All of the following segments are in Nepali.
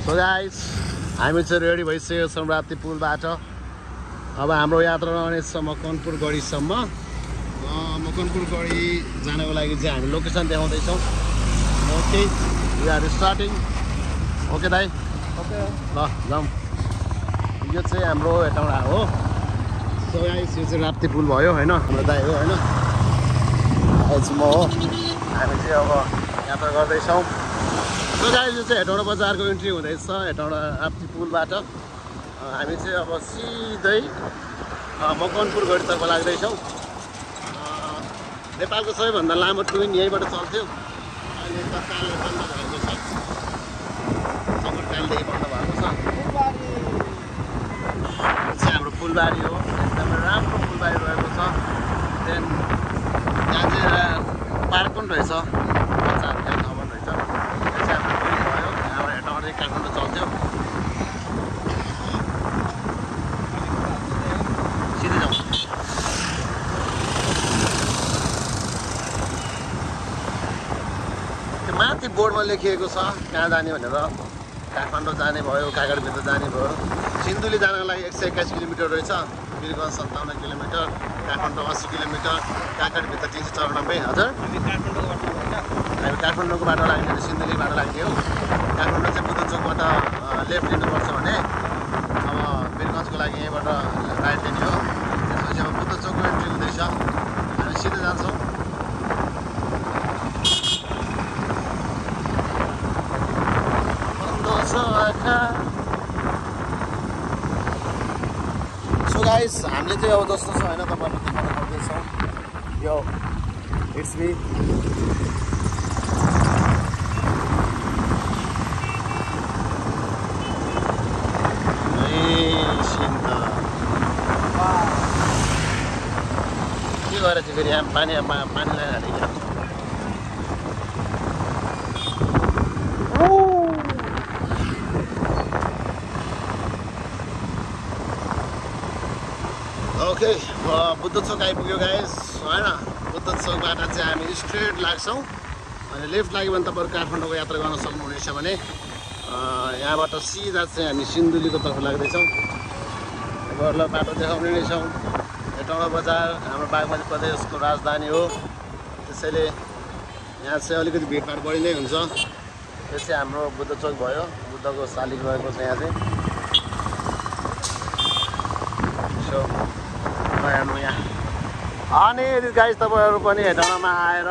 सो गाइस हामी चाहिँ रेडी भइसकेको छौँ राप्ती पुलबाट। अब हाम्रो यात्रा रहनेछ मकवानपुर गढीसम्म। मकवानपुर गढी जानको लागि चाहिँ हामी लोकेसन देखाउँदैछौँ। Okay, we are starting. Okay दाइ, ओके ल जाउँ। यो चाहिँ हाम्रो हेटौँडा हो। सो गाइस यो चाहिँ राप्ती पुल भयो होइन, हाम्रो दाइ हो होइन, म हो। हामी चाहिँ अब यात्रा गर्दैछौँ। सो गाइस यो चाहिँ हेटौँडा बजारको इन्ट्री हुँदैछ हेटौँडा राप्ती पुलबाट। हामी चाहिँ अब सिधै मकवानपुर गढीतर्फ लाग्दैछौँ। नेपालको सबैभन्दा लामो ट्रेन यहीँबाट चल्थ्यो। अहिले तत्कालले बन्द भएको छ, सङ्कटकालदेखि बन्द भएको छ। यो चाहिँ हाम्रो फुलबारी हो, एकदमै राम्रो फुलबारी रहेको छ। देन यहाँ चाहिँ पार्क पनि रहेछ, बच्चाहरू खेल्न पनि रहेछ। यो चाहिँ हाम्रो ट्रेन भयो, यहाँबाट हेटौँडादेखि काठमाडौँ चल्थ्यो। सिधै जाउँ। त्यो माथि बोर्डमा लेखिएको छ कहाँ जाने भनेर। काठमाडौँ जाने भयो, कागडभित्र जाने भयो। सिन्धुली जानको लागि 121 किलोमिटर रहेछ, वीरगञ्ज 57 किलोमिटर, काठमाडौँ 80 किलोमिटर, कागडभित्र 394। हजुर हामी काठमाडौँको बाटो लाग्ने, सिन्धुली बाटो लाग्ने हो। काठमाडौँ चाहिँ बुद्ध चोकबाट लेफ्ट लिनुपर्छ भने अब वीरगञ्जको लागि यहीँबाट राइट लिने हो। त्यसपछि अब बुद्ध चोकको एन्ट्री हुँदैछ, हामी सिधै जान्छौँ। सो गाइस हामीले चाहिँ अब जस्तो छ होइन तपाईँहरूले देखाउन सक्दैछौँ। यो इट्स मी। के गरेर चाहिँ फेरि यहाँ पानी ल्याएर हालेको। ओके, बुद्ध चोक आइपुग्यो गाइस होइन। बुद्ध चोकबाट चाहिँ हामी स्ट्रेट लाग्छौँ अनि लेफ्ट लाग्यो भने तपाईँहरू काठमाडौँको यात्रा गर्न सक्नुहुनेछ भने यहाँबाट सिधा चाहिँ हामी सिन्धुलीको तर्फ लाग्दैछौँ। तपाईँहरूलाई बाटो देखाउने नै छौँ। हेटौँडा बजार हाम्रो बागमती प्रदेशको राजधानी हो, त्यसैले यहाँ चाहिँ अलिकति भिडभाड बढी नै हुन्छ। यो चाहिँ हाम्रो बुद्ध चोक भयो, बुद्धको शालिग रहेको छ यहाँ चाहिँ। सो हेर्नु यहाँ। अनि यदि गाइस तपाईँहरू पनि हेटौँडामा आएर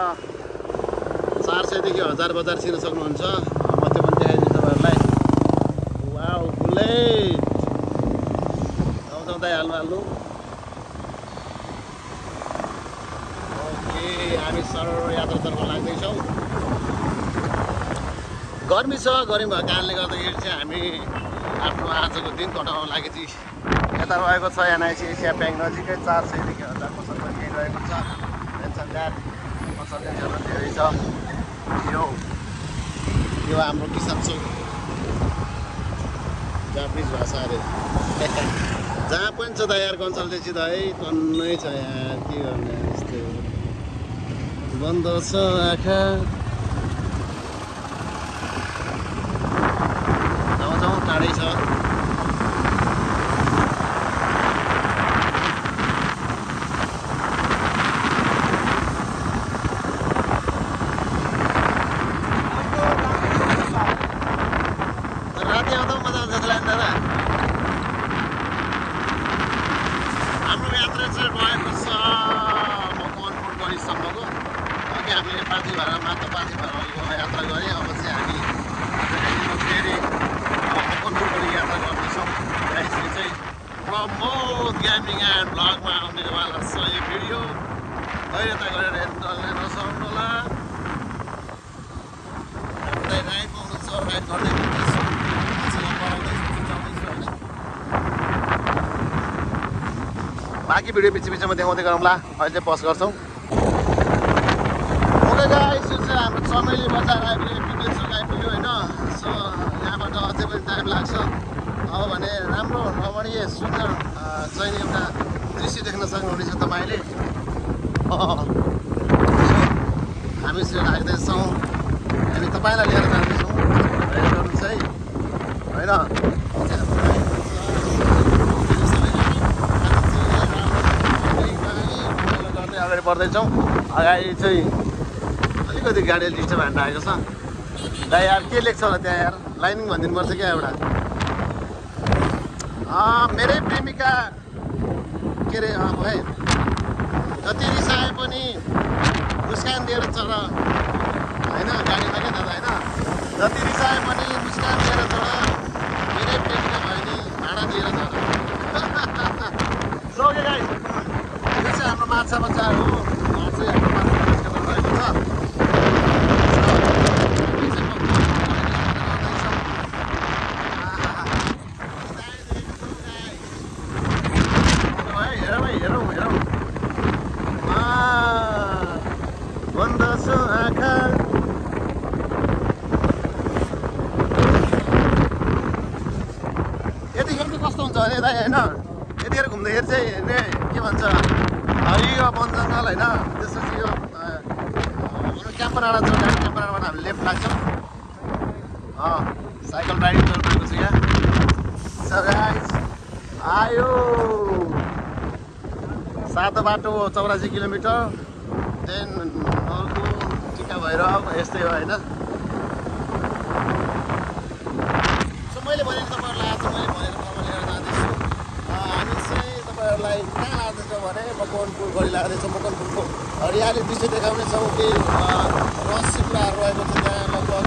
400 देखि 1000 बजार छिर्न सक्नुहुन्छ। म त्यो पनि देखाइदिन्छु तपाईँहरूलाई। वाउ बुलेट आउँदै हाल्नु। ओके, हामी सरल यात्रातर्फ लाग्दैछौँ। गर्मी छ, गर्मी भएको कारणले गर्दाखेरि चाहिँ हामी आफ्नो आजको दिन कटाउनको लागि चाहिँ यता रहेको छ एनआइसी एसिया ब्याङ्क नजिकै 400 देखि 1000 पसल पनि रहेको छ। पेन्सनदार पसलहरू धेरै छ। यो हाम्रो किसान चौक, जापानिज भाषा अरे जहाँ पनि छ त यार कन्सल्टेन्सी त है टन्नै छ यार, के गर्ने यस्तो बन्द छ आँखा। जाउँ टाढै छ। राति आउँदा मजा आउँछ जस्तो लाग्छ दादा। हाम्रो यात्रा चाहिँ रहेको छ मकवानपुर गढीसम्मको। अघि हामीले पाथी भाडा मात्र पाथी भाडाको यात्रा गरेँ। अब चाहिँ हामी फेरि मकवानपुर गढी यात्रा गर्दैछौँ। यसले चाहिँ प्रमोद गेमिङ एन्ड ब्लगमा आउनेवाला छ यो भिडियो। धैर्यता गरेर हेर्न नसक्नुहोला। हामीलाई राइड पाउनु छ, राइड गर्दै गर्दैछौँ। बाँकी भिडियो बिचमा देखाउँदै गरौँला। अहिले चाहिँ पज गर्छौँ। ओके गाइस, यो चाहिँ हाम्रो चमेली बजार आइपुग्यो, पिके चोक आइपुग्यो होइन। सो यहाँबाट अझै पनि टाइम लाग्छ। अब भने राम्रो रमणीय सुन्दर चाहिँ एउटा दृश्य देख्न सक्नुहुनेछ तपाईँले। हामी चाहिँ लाग्दैछौँ, हामी तपाईँलाई लिएर जाँदैछौँ। होइन। अगाडि बढ्दैछौँ। अगाडि चाहिँ अलिकति गाडी डिस्टर्ब हान्नु आएको छ। दा यार के लेख्छ होला त्यहाँ यार, लाइनिङ भनिदिनु पर्छ क्या एउटा। मेरै प्रेमिका के अरे अब है, जति रिसाए पनि मुस्कान दिएर चढ होइन, गाडीमा क्या दादा होइन। जति रिसाए पनि मुस्कान दिएर चढ, मेरै प्रेमिका भयो नि भाडा दिएर चढ। सो के गाइस, यो चाहिँ हाम्रो माछा बजार हो। चाहिँ हाम्रो माछा बजार भएको छ। कस्तो हुन्छ भने दाइ होइन, यतिखेर घुम्दाखेरि चाहिँ के भन्छ हरियो वन जङ्गल होइन, त्यसपछि यो क्याम्पर डाँडा छ, क्याम्पर डाँडाबाट हामी लेफ्ट लाग्छौँ। साइकल राइडिङ गरिरहेको छु यहाँ। सो गाइस आयो सातो बाटो 84 किलोमिटर, देन अर्को टिका भएर यस्तै हो होइन। सो मैले भने तपाईँहरूलाई आज मैले भनेको ठाउँमा लिएर जाँदैछु। हामी चाहिँ तपाईँहरूलाई कहाँ लाँदैछौँ भने मकवानपुर गढी लाग्दैछौँ। मकवानपुरको हरियाली दृश्य देखाउनेछौँ। केही रहस्य कुराहरू रहेको छ त्यहाँ, लगभग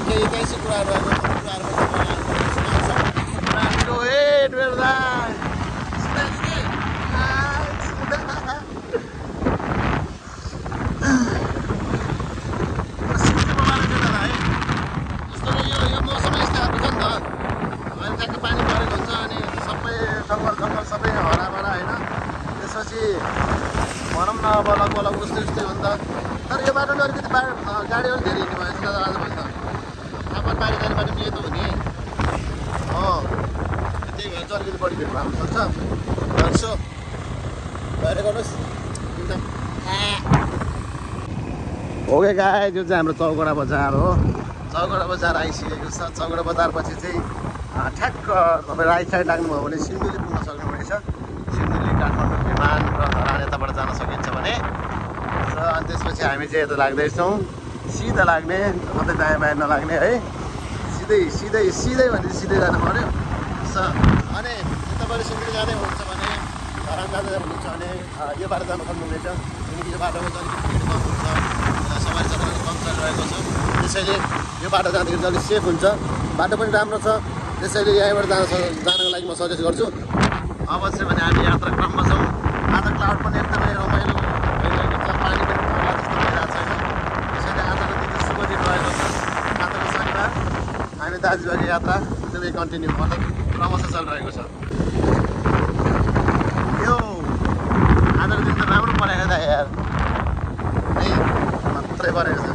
केही इतिहासिक कुराहरू रहेको छ। सबै हराभरा होइन। त्यसपछि भनौँ न अब लगभग उस्तै उस्तै हो नि त। तर यो बाटोले अलिकति गाडी अलिक धेरै हिँड्ने भएछ दादा आजभोलि त। आफ्नो बाहिर जाने बाटो पनि यतो हो नि। त्यही भएर चाहिँ अलिकति बढी भिड भएको सक्छ। यसो बाहिर गर्नुहोस् एकदम। ओके गाइस, यो चाहिँ हाम्रो चौगडा बजार हो। चौगडा बजार आइसकेको छ। चौगडा बजारपछि चाहिँ ठ्याक्क तपाईँ राइट साइड लाग्नुभयो भने सिन्धुली पुग्न सक्नुहुनेछ। सिन्धुली काठमाडौँ विमान र धरान यताबाट जान सकिन्छ भने। अनि त्यसपछि हामी चाहिँ यता लाग्दैछौँ। सिधा लाग्ने, कतै दायाँ बायाँ नलाग्ने है। सिधै सिधै सिधै भने सिधै जानु पऱ्यो। अनि यताबाट सिन्धुली जाँदै हुनुहुन्छ भने, धरान जाँदै हुनुहुन्छ भने यो बाटो जानु सक्नुहुनेछ। किनकि यो बाटोमा चाहिँ अलिकति भिड कम हुन्छ, सवारी साधन कम चलिरहेको छ। त्यसैले यो बाटो जाँदाखेरि चाहिँ अलिक सेफ हुन्छ। बाटो पनि राम्रो छ। त्यसैले यहीँबाट जानको लागि म सजेस्ट गर्छु। अब चाहिँ भने हामी यात्रा क्रममा छौँ। आज क्लाउड पनि एकदमै रमाइलो भइरहेको छ, पानी पनि पर्ला जस्तो भइरहेको छैन। त्यसैले आजको दिन शुभ दिन रहेको छ। आजको शनिबार हामी दार्जिलिङ यात्रा एकदमै कन्टिन्यू मतलब क्रमशः चलिरहेको छ। यो आजको दिन त राम्रो परेको छ यार, है मात्रै परेको छ।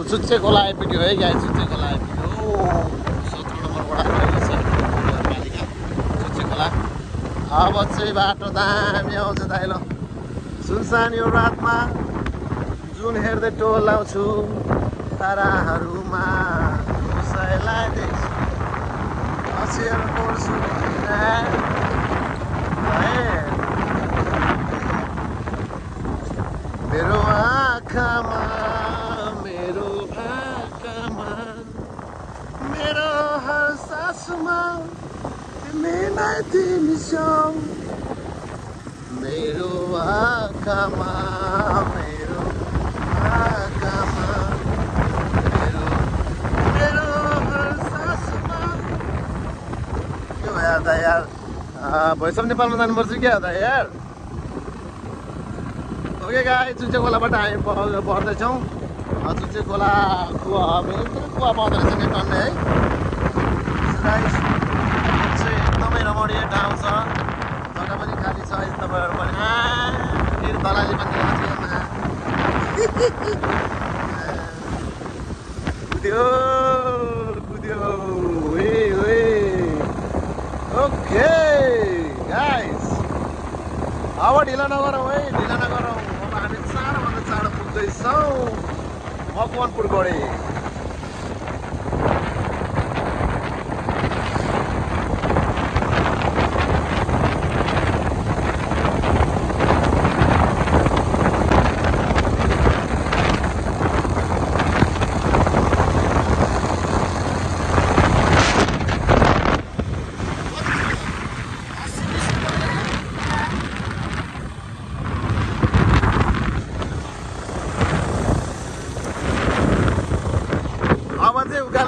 चुच्चे खोला आइपुग्यो है गाई, चुच्चे खोला आइपुग्यो। 17 नम्बरबाट आएको छ नगरपालिका चुच्चे खोला। अब चाहिँ बाटो दामी आउँछ दाइलो। सुनसान यो रातमा जुन हेर्दै टोलाउँछु ताराहरूमा उसैलाई देख्छु हँसिएर पढ्छु। मेरो आँखामा मेरो भाकामा मेरो हर सासमा तिमी नै तिमी छौ। मेरो आँखामा मेरो भाकामा मेरो हर सासमा। के भयो यार दा यार, भोइस अफ नेपालमा जानुपर्छ क्या दा यार। ओके गाई, चुच्चे खोलाबाट हामी बढ्दैछौँ। चुच्चे खोलाको कुवा पाउँदो रहेछ नि टन्ने है। चाहिँ एकदमै रमणीय ठाउँ छ, जग्गा पनि खाली छ। तपाईँहरू पनि फेरि दलाली पनि कुद्यो कुद्यो। ओके गाइस, अब ढिला नगरौँ है, ढिला नगरौँ। अब हामी चाँडोभन्दा चाँडो पुग्दैछौँ मकवानपुर गढी।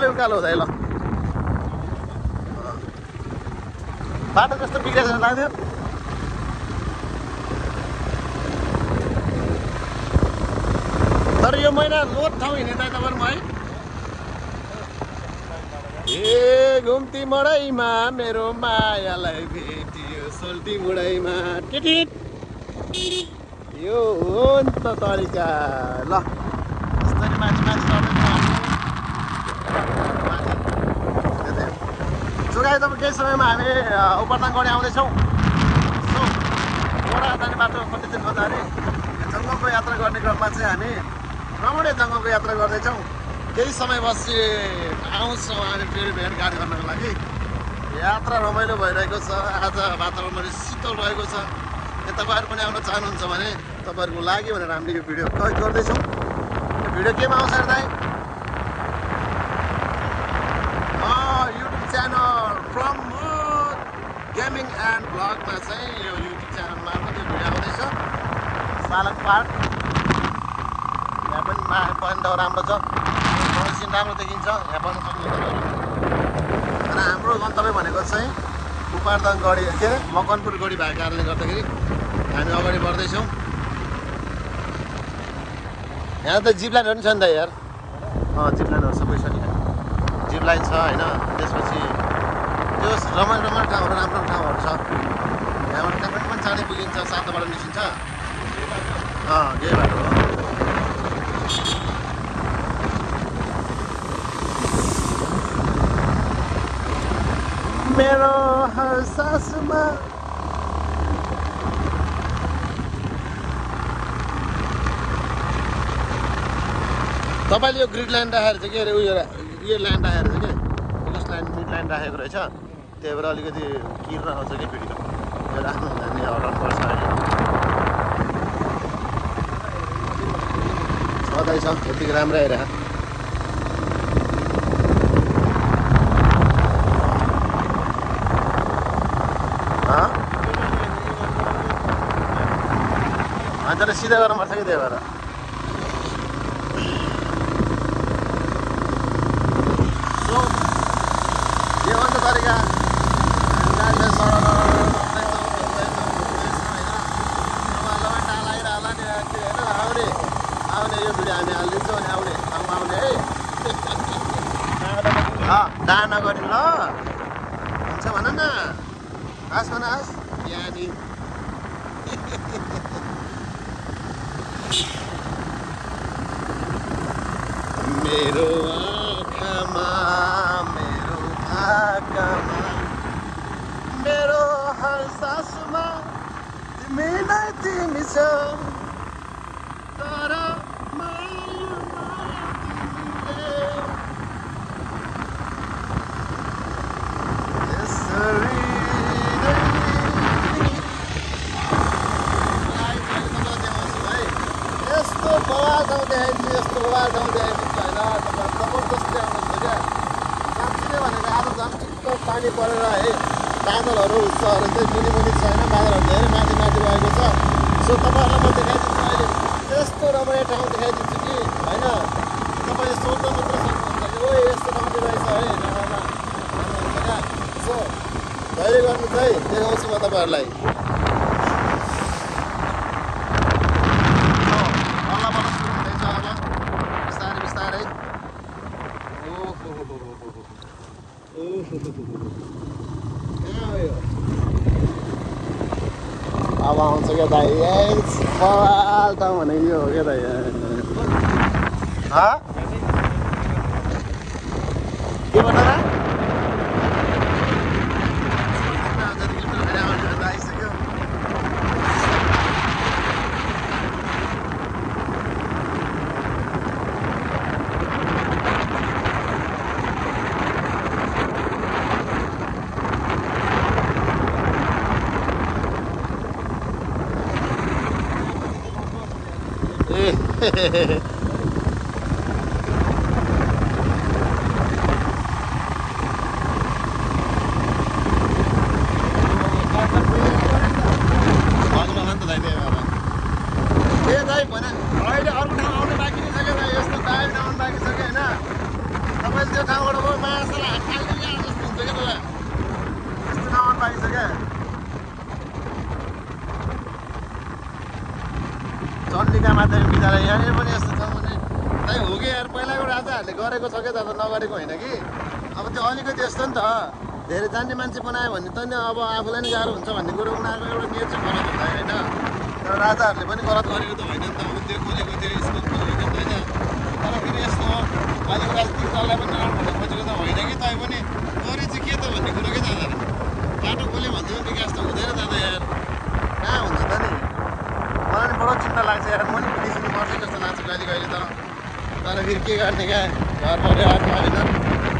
उकालो हुँदै ल बाटो कस्तो बिग्रेछ लाग्थ्यो। तर यो महिना लोड ठाउँ हिँड्ने त तपाईँहरूमा है। ए घुम्ती मडैमा मेरो मायालाई भेटियो सोल्टी मुडैमा टिटिट। यो हो नि त तरिका। ल यस्तरी माथि माथि चोगाई तपाईँ केही समयमा हामी उपरदाङ गढी आउँदैछौँ। सो गोडा जाने बाटो कति दिन पछाडि जङ्गलको यात्रा गर्ने क्रममा चाहिँ हामी रमणीय जङ्गलको यात्रा गर्दैछौँ। केही समयपछि आउँछौँ हामी फेरि भेटघाट गर्नको लागि। यात्रा रमाइलो भइरहेको छ। आज वातावरण पनि शीतल रहेको छ। तपाईँहरू पनि आउन चाहनुहुन्छ भने तपाईँहरूको लागि भनेर हामीले यो भिडियो कैद गर्दैछौँ। यो भिडियो केमा आउँछ हेर्दा YouTube channel Pramod gaming and ब्लगमा चाहिँ यो युट्युब च्यानल मार्फत यो भिडियो आउँदैछ। सालक पार्क यहाँ पनि पनि त राम्रो छ, सिन राम्रो देखिन्छ। यहाँ पनि सक्नुहुन्छ। र हाम्रो गन्तव्य भनेको चाहिँ उपरदाङ गढी के अरे मकवानपुर गढी भएको कारणले गर्दाखेरि हामी अगाडि बढ्दैछौँ। यहाँ त जिप लाइनहरू पनि छ नि त यार। जिप लाइनहरू सबै छ नि। जिप लाइन छ होइन। त्यसपछि त्यो रमाइलो रमाइलो ठाउँहरू राम्रो ठाउँहरू छ। यहाँबाट काठमाडौँ पनि चाँडै पुगिन्छ। सातोबाट निस्किन्छ। यही बाटो हो। मेरो हर सासमा तपाईँले यो ग्रिड लाइन राखेर चाहिँ के अरे यो लाइन राखेर चाहिँ के पुलिस लाइन मिड लाइन राखेको रहेछ। त्यही भएर अलिकति किर्न आउँछ कि भिडियो यो राख्नु हुँदैन। हराउनु पर्छ अहिले छँदैछ यतिको राम्रै आइरह। अन्त सिधा गर्नुपर्छ कि त्यही भएर यो अन्त तरिका गाडीलाई आउने आउने यो भिडियो हामी हालिदिन्छौँ अनि आउने ठाउँमा आउने है। डाँडा नगरी ल हुन्छ भन न। हस् भन हस् यहाँनिर मेरो आँखामा मेरो आँखामा मेरो हर सासमा तिमी नै तिमी छ। तर यस्तो बवाल ठाउँ देखाइदिन्छु, यस्तो बवाल ठाउँ देखाइदिन्छु होइन। तपाईँ जबरजस्ती आउनुहुन्छ क्या। साँच्ची नै भनेको आज झन् ठिक्क पानी परेर है बादलहरू चाहिँ मुनि छैन। बादलहरू धेरै माथि माथि भएको छ। सो तपाईँहरूलाई म देखाइदिन्छु अहिले यस्तो रमाइलो ठाउँ देखाइदिन्छु कि होइन। तपाईँले सोध्न मात्र सक्नुहुन्छ कि ओ यस्तो ठाउँ रहेछ है। हुन्छ क्या। सो धैर्य गर्नु चाहिँ देखाउँछु म तपाईँहरूलाई। अब आउँछ क्या दाइ बवाल ठाउँ भनेको यो हो क्या दाइ। के भन्नु र आइसक्यो। अहिले अर्को ठाउँ आउनु बाँकी नै छ क्या दाइ यस्तो दामी ठाउँ बाँकी छ कि होइन तपाईँले त्यो ठाउँबाट म मासुलाई हात फाल्ने क्या जस्तो हुन्छ क्या तपाईँ यस्तो ठाउँ बाँकी छ क्या चण्डिका माध्यमिक विद्यालय यहाँनिर पनि यस्तो छ भने दाइ हो कि यार पहिलाको राजाहरूले गरेको छ क्या दादा नगरेको होइन कि अब त्यो अलिकति यस्तो नि त धेरै जान्ने मान्छे बनायो भने त नि अब आफूलाई नि गाह्रो हुन्छ भन्ने कुरो उनीहरूको एउटा नियत चाहिँ गलत हुन्छ होइन तर राजाहरूले पनि गलत गरेको त होइन नि त उद्योग खोलेको थियो स्कुल खोलेको होइन तर फेरि यस्तो हो अहिलेको राजनीतिक दललाई पनि नराम्रो भन्नु खोजेको त होइन कि तै पनि गरे चाहिँ के त भन्ने कुरो के दादा बाटो खोल्यो भने चाहिँ विकास त हुँदैन दादा यार कहाँ हुन्छ त नि मलाई नि बडो चिन्ता लाग्छ यार म नि बिर्सिनु पर्छ जस्तो लाग्छ कहिले कहिले तर फेरि के गर्ने क्या घर परिवार होइन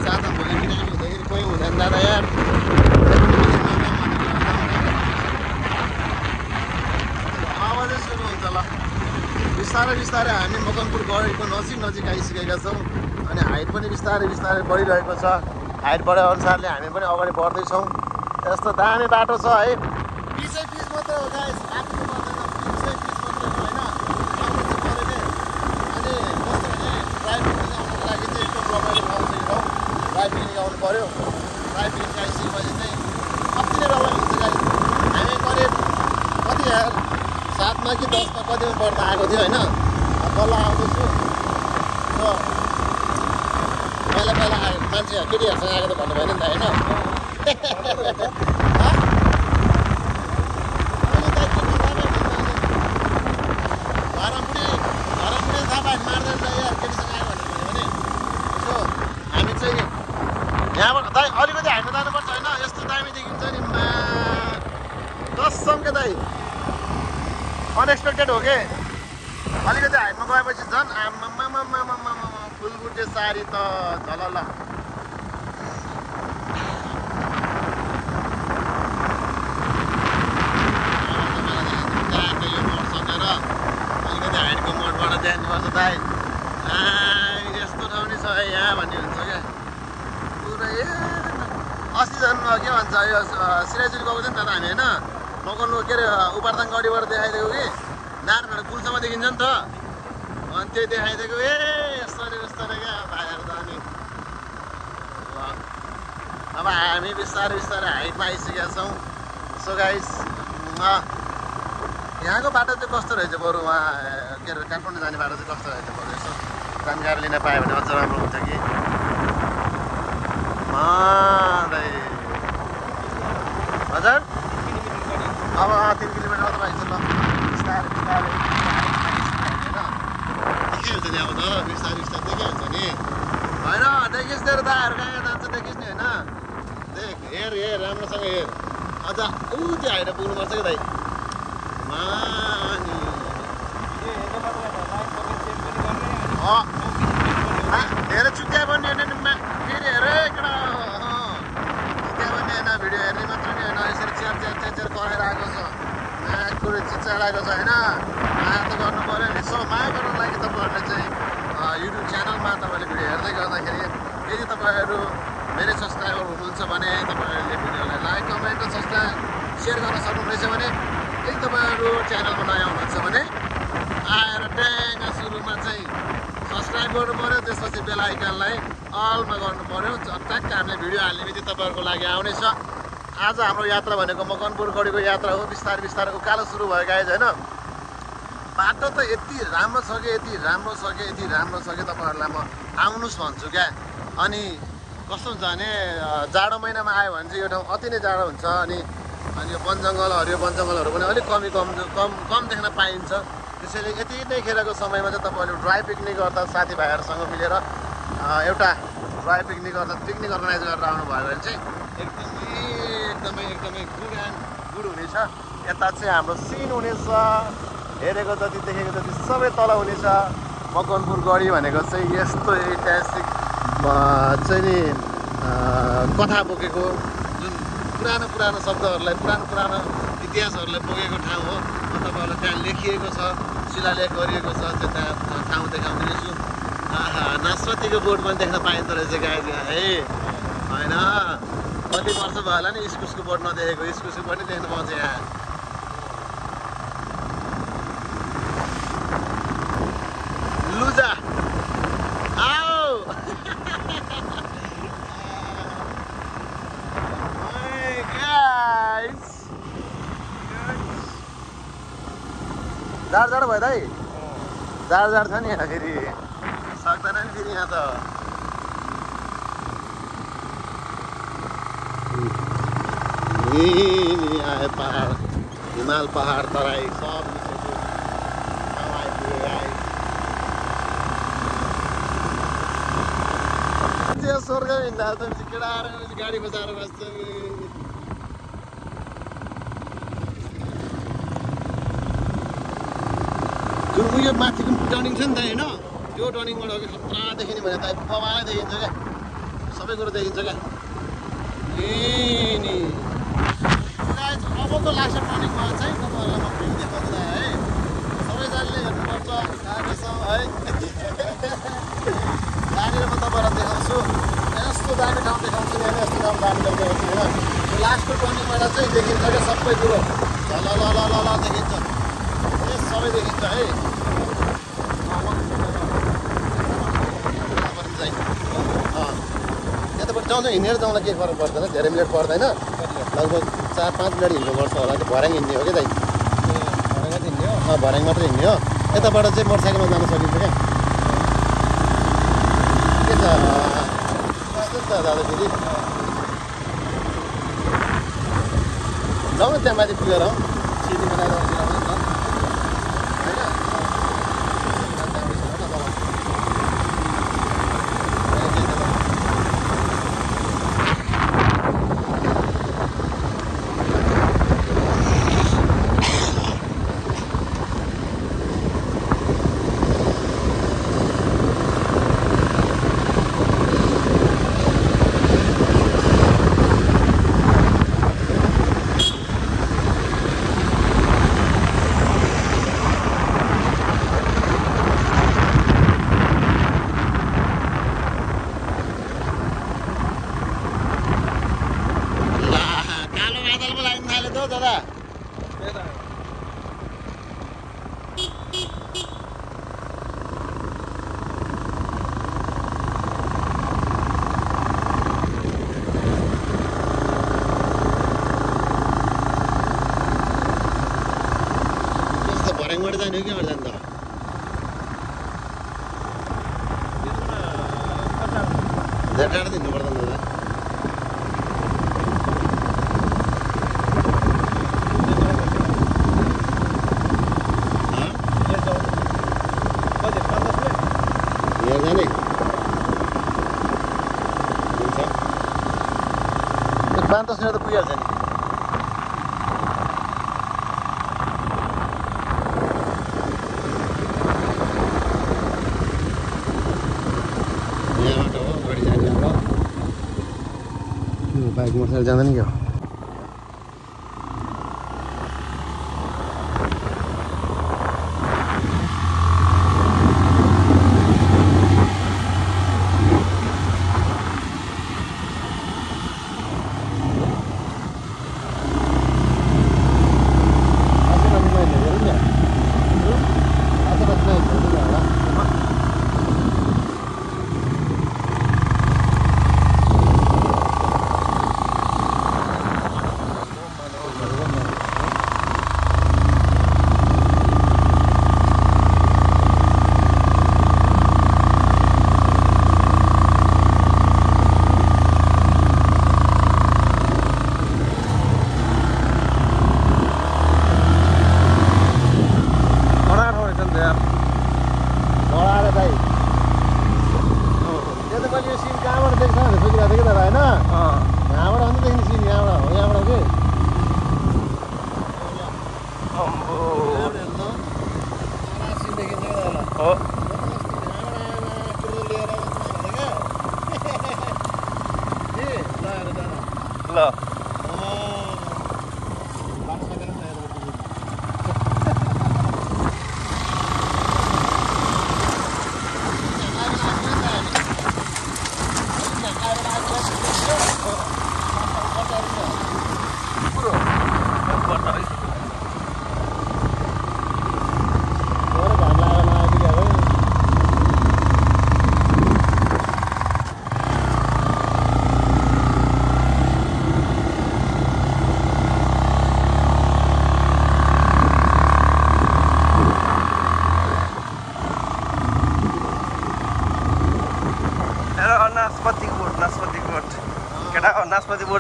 साथमा भोलि बिरामी हुँदाखेरि कोही हुँदैन दादा यार बिस्तारै बिस्तारै हामी मकनपुर गढीको नजिक आइसकेका छौँ अनि हाइट पनि बिस्तारै बिस्तारै बढिरहेको छ हाइट बढे अनुसारले हामी पनि अगाडि बढ्दैछौँ यस्तो दामी बाटो छ है पिचै पिच मात्रै हो गाइस आफूले पर्दैन पिचै पिच मात्रै हो होइन अनि कस्तो भने ड्राइभिङ सिकाउनुको लागि चाहिँ एकदम रमाइलो ठाउँ चाहिँ ठाउँ ड्राइभिङ सिकाउनु पऱ्यो ड्राइभिङ सिकाइसकेपछि चाहिँ कति नै रमाइलो हुन्छ गाइस हामी करिब कति यार 7मा कि 10मा कतिमा पढ्दा आएको थियो होइन बल्ल आउँदैछु पहिला मान्छे केटीहरूसँग आएको त भन्नु भएन नि त होइन घरमपुरी थाहा पायो मार्दैन त यार केटीसँग आयो भने यसो हामी चाहिँ यहाँबाट दाइ अलिकति हाइटमा जानुपर्छ होइन यस्तो दामी देखिन्छ नि कसम के दाइ अनएक्सपेक्टेड हो कि अलिकति हाइटमा गएपछि झन् आमामामामामा फुलबुटे साडी त झलल यो मोड सकेर अलिकति हाइटको मोडबाट जानुपर्छ दाइ यस्तो ठाउँ नि छ यहाँ भन्ने हुन्छ क्या पुरै अस्ति झन् के भन्छ यो सिराजुली गएको थियो नि त हामी होइन मकनको के अरे उपार्थाङ गढीबाट देखाइदिएको कि नारायणबाट पुलसम्म देखिन्छ नि त अनि त्यही देखाइदिएको यस्तो रे क्या भाइहरू त अनि अब हामी बिस्तारै बिस्तारै हाइटमा आइसकेका छौँ सो गाइस यहाँको बाटो चाहिँ कस्तो रहेछ बरु उहाँ के अरे काठमाडौँ जाने बाटो चाहिँ कस्तो रहेछ बरु यसो जानकारी लिन पायो भने अझ राम्रो हुन्छ कि हजुर अब 3 किलोमिटर मात्र आइन्छ ल बिस्तारै बिस्तारै के हुन्छ नि अब त बिस्तारै बिस्तारै के हुन्छ नि होइन देखिस् तेरो दाहरू कहाँ जान्छ देखिस् नि होइन देख हेर राम्रोसँग हेर अझ ऊ त्यो हाइट पुग्नुपर्छ क्या दाइ धेरै चुत्या पनि होइन फेरि हेर एकटा चुत्या पनि होइन भिडियो हेर्ने मात्र नि होइन यसरी च्यार कराएर आएको छ माया कुरो चिचाइरहेको छ होइन माया त गर्नु पऱ्यो नि सो माया गर्नुको लागि तपाईँहरूले चाहिँ युट्युब च्यानलमा तपाईँले भिडियो हेर्दै गर्दाखेरि यदि तपाईँहरू धेरै सब्सक्राइबर हुनुहुन्छ भने तपाईँहरूले भिडियोलाई लाइक कमेन्ट र सब्सक्राइब सेयर गर्न सक्नुहुनेछ भने यदि तपाईँहरू च्यानलमा नयाँ हुनुहुन्छ भने आएर ट्याङ्ग सुरुमा चाहिँ सब्सक्राइब गर्नु पऱ्यो त्यसपछि बेल आइकनलाई अलमा गर्नु पऱ्यो चट्याक्क हामीले भिडियो हाल्ने बित्तिकै तपाईँहरूको लागि आउनेछ आज हाम्रो यात्रा भनेको मकनपुर गढीको यात्रा हो बिस्तारै बिस्तारै उकालो सुरु भयो गाइज होइन बाटो त यति राम्रो छ कि तपाईँहरूलाई म आउनुहोस् भन्छु क्या अनि कस्तो हुन्छ भने जाडो महिनामा आयो भने चाहिँ यो ठाउँ अति नै जाडो हुन्छ अनि यो वन जङ्गलहरू पनि अलिक कम देख्न पाइन्छ त्यसैले यति नै खेरको समयमा चाहिँ तपाईँहरू ड्राई पिकनिक गर्दा साथीभाइहरूसँग मिलेर एउटा ड्राई पिकनिक अर्गनाइज गरेर आउनुभयो भने चाहिँ एकदमै गुड हुनेछ यता चाहिँ हाम्रो सिन हुनेछ हेरेको जति देखेको जति सबै तल हुनेछ मकनपुर गढी भनेको चाहिँ यस्तो ऐतिहासिक चाहिँ नि कथा बोकेको जुन पुरानो शब्दहरूलाई पुरानो इतिहासहरूलाई बोकेको ठाउँ हो तपाईँहरूलाई त्यहाँ लेखिएको छ शिलालेख गरिएको छ त्यो त्यहाँ ठाउँ देखाउँदैछु। नास्पतिको बोट पनि देख्न पाइँदो रहेछ गाई है होइन। कति वर्ष भयो होला नि इस्कुसको बोट नदेखेको। इस्कुसको बोट नि देख्नु पाउँछ यहाँ। लुजा आओ जाड जाड भयो दाइ। जाड जाड छ नि यहाँ फेरि सक्दैन नि फेरि यहाँ त। आए पहाड हिमाल पहाड तराई सब मिसेको ठाउँ आइपुगे गाई। स्वर्ग हिँड्दा त केटा आएर गाडी बचाएर बस्छ। जुन उयो माथिको टर्निङ छ नि त होइन, त्यो टर्निङबाट अघि खतरा देखिने भने त बबालाई देखिन्छ क्या, सबै कुरो देखिन्छ क्या। नि अबको लास्ट टर्निङमा चाहिँ तपाईँहरूलाई म भ्यू देखाउँदा है सबैजनाले हेर्नुपर्छ गाडीसँग है। यहाँनिर म तपाईँहरूलाई देखाउँछु यस्तो दामी ठाउँ देखाउँछु नि, यस्तो ठाउँ दामी ठाउँ देखाउँछु होइन। लास्टको टर्निङबाट चाहिँ देखिन्छ क्या सबै कुरो, ल ल ल ल ल देखिन्छ, सबै देखिन्छ है। यताबाट जाउँदा हिँडेर जाउँदा केही फरक पर्दैन, धेरै मिनट पर्दैन, लगभग 4-5 मिनट हिँड्नुपर्छ होला। त्यो भर्याङ हिँड्ने हो कि दाइ, भर्याङ मात्रै हिँड्ने हो। यताबाट चाहिँ मोटरसाइकलमा जान सकिन्छ क्या। के छ कस्तो छ दादा फेरि जाउँ न त्यहाँ माथि पुगेर सिडी बनाएर भर्याङबाट जाने हो कि अरू जान्छ? धेरै टाढा दिनु पर्दैन दादा। हेर जाने हुन्छ 5-10 मिनट त पुगिहाल्छ नि। बाइक मोटरसाइकल जाँदैन क्या।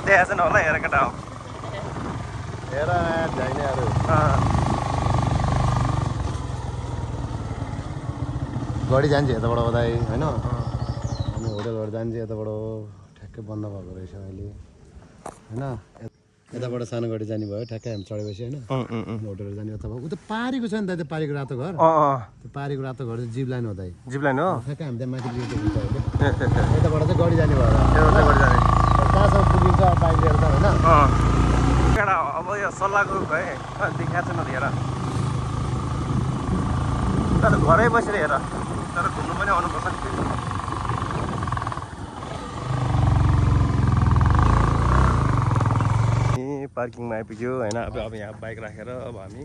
देखाएको छैन होला हेर केटा हो हेर जाइनेहरू गडी जान्छ यताबाट बधाई होइन अनि होटलहरू जान्छ यताबाट ठ्याक्कै बन्द भएको रहेछ अहिले होइन यताबाट सानो गाडी जाने भयो ठ्याक्कै हामी चढेपछि होइन होटलहरू जाने यता भयो उता पारीको छ नि त त्यो पारीको रातो घर त्यो पारीको रातो घर चाहिँ जिप लाइन हो दाइ जिप लाइन हो ठ्याक्कै हामी त्यहाँ माथि लिएको हुन्छ अहिले यताबाट चाहिँ गाडी जाने भयो गडी जाने कहाँसम्म पुगिन्छ बाइक लिएर त होइन केटा अब यो सल्लाहको है देखाएको छैन हेर तर घरै बसेर हेर तर घुम्नु पनि आउनुपर्छ नि पार्किङमा आइपुग्यो होइन अब यहाँ बाइक राखेर अब हामी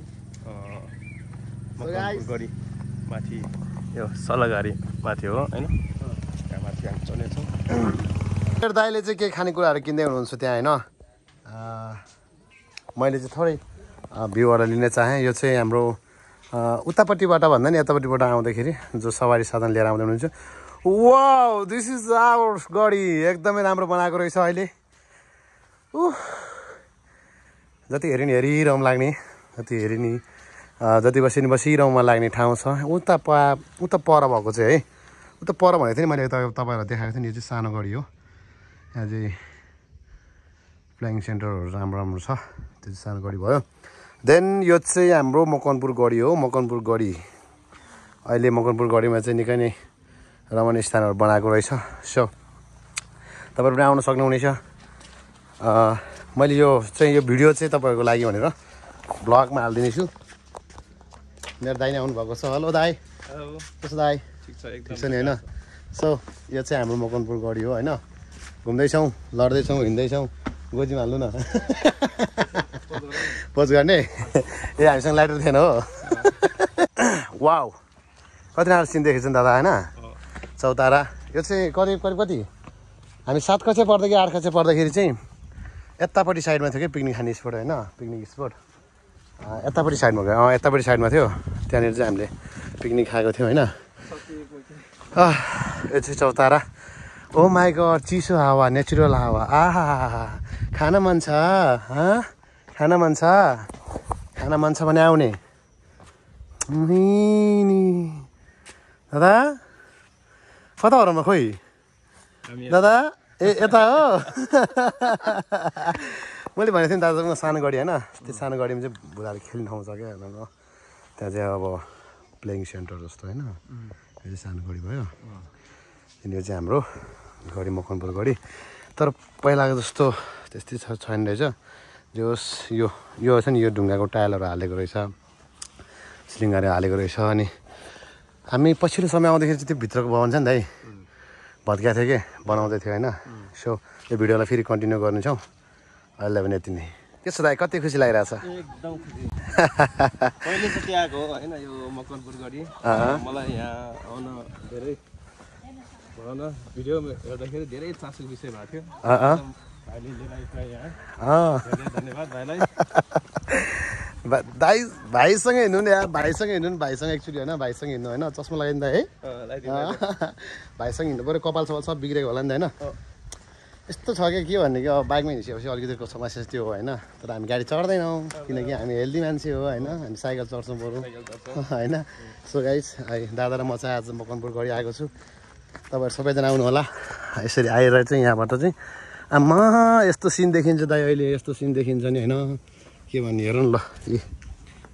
गडी माथि यो सल्लाहगाडी माथि हो होइन त्यहाँ माथि हामी चढ्नेछौँ दाइले चाहिँ केही खानेकुराहरू किन्दै हुनुहुन्छ त्यहाँ होइन मैले चाहिँ थोरै भ्यूहरू लिन चाहेँ यो चाहिँ हाम्रो उतापट्टिबाट भन्दा नि यतापट्टिबाट आउँदाखेरि जो सवारी साधन लिएर आउँदै हुनुहुन्छ वाउ दिस इज आवर गाडी एकदमै राम्रो बनाएको रहेछ अहिले जति हेरि नि हेरिरहँ लाग्ने जति हेरि नि जति बसी नि बसिरहँमा लाग्ने ठाउँ छ उता पर भएको चाहिँ है उता पर भनेको थिएँ नि मैले तपाईँहरूलाई देखाएको थिएँ नि यो चाहिँ सानो गाडी हो यहाँ चाहिँ फ्लाइङ सेन्टरहरू राम्रो राम्रो छ त्यो चाहिँ सानो गाडी भयो देन यो चाहिँ हाम्रो मकनपुर गढी हो मकनपुर गढी अहिले मकनपुर गढीमा चाहिँ निकै नै रमणीय स्थानहरू बनाएको रहेछ सो तपाईँहरू पनि आउन सक्नुहुनेछ मैले यो भिडियो चाहिँ तपाईँहरूको लागि भनेर ब्लगमा हालिदिनेछु मेरो दाइ नै आउनुभएको छ हेलो दाइ कसो दाइ ठिक छ नि होइन सो यो चाहिँ हाम्रो मकनपुर गढी हो होइन घुम्दैछौँ लड्दैछौँ हिँड्दैछौँ गोजीमा हाल्नु न पोज गर्ने ए हामीसँग लाइटर थिएन हो वाउ कति राम्रो सिन देखेको छ नि दादा होइन चौतारा यो चाहिँ करिब कति हामी 7 कक्षा पढ्दा कि 8 कक्षा पढ्दाखेरि चाहिँ यतापट्टि साइडमा थियो कि पिकनिक खाने स्पोट होइन पिकनिक स्पोट यतापट्टि साइडमा गयो यतापट्टि साइडमा थियो त्यहाँनिर चाहिँ हामीले पिकनिक खाएको थियौँ होइन यो चाहिँ चौतारा ओ माई गड चिसो हावा नेचुरल हावा आहा खान मन छ खान मन छ भने आउने दादा कता हो खोइ दादा ए यता हो मैले भनेको थिएँ नि दादासँग सानो गाडी होइन त्यो सानो गाडीमा चाहिँ बुढाले खेल्ने ठाउँ छ क्या त्यहाँ चाहिँ अब प्लेइङ सेन्टर जस्तो होइन यो चाहिँ सानो गाडी भयो अनि यो चाहिँ हाम्रो गढी मकनपुर गढी तर पहिलाको जस्तो त्यस्तै छैन रहेछ जोस् यो छ नि यो ढुङ्गाको टायलहरू हालेको रहेछ सिलिङहरू हालेको रहेछ अनि हामी पछिल्लो समय आउँदाखेरि चाहिँ त्यो भित्रको भवन छ नि दाइ भत्किएको थियो कि बनाउँदै थियो होइन सो यो भिडियोलाई फेरि कन्टिन्यू गर्नेछौँ अहिले पनि यति नै के छ दाइ कति खुसी लागिरहेछ एकदम खुसी पहिलोचोटि आएको हो होइन यो मकनपुर गढी मलाई यहाँ आउन धेरै भन भिडियो हेर्दाखेरि धेरै चासोको विषय भएको थियो भाइले लिएर यहाँ धन्यवाद भाइलाई भाइसँग हिँड्नु नि यार भाइसँग हिँड्नु नि भाइसँग एक्चुअली होइन भाइसँग हिँड्नु होइन चस्मा लगायो नि त है भाइसँग हिँड्नु पऱ्यो कपाल सपाल सब बिग्रेको होला नि त होइन यस्तो छ क्या के भन्ने कि अब बाइकमा हिँडिसकेपछि अलिकति समस्या त्यो हो होइन तर हामी गाडी चढ्दैनौँ किनकि हामी हेल्दी मान्छे हो होइन हामी साइकल चढ्छौँ बरु होइन सो गाइस दादा र म चाहिँ आज मकनपुर गढी आएको छु तपाईँहरू सबैजना आउनु होला यसरी आएर चाहिँ यहाँबाट चाहिँ आम्मा यस्तो सिन देखिन्छ दाइ अहिले यस्तो सिन देखिन्छ नि होइन के भन्ने हेरौँ ल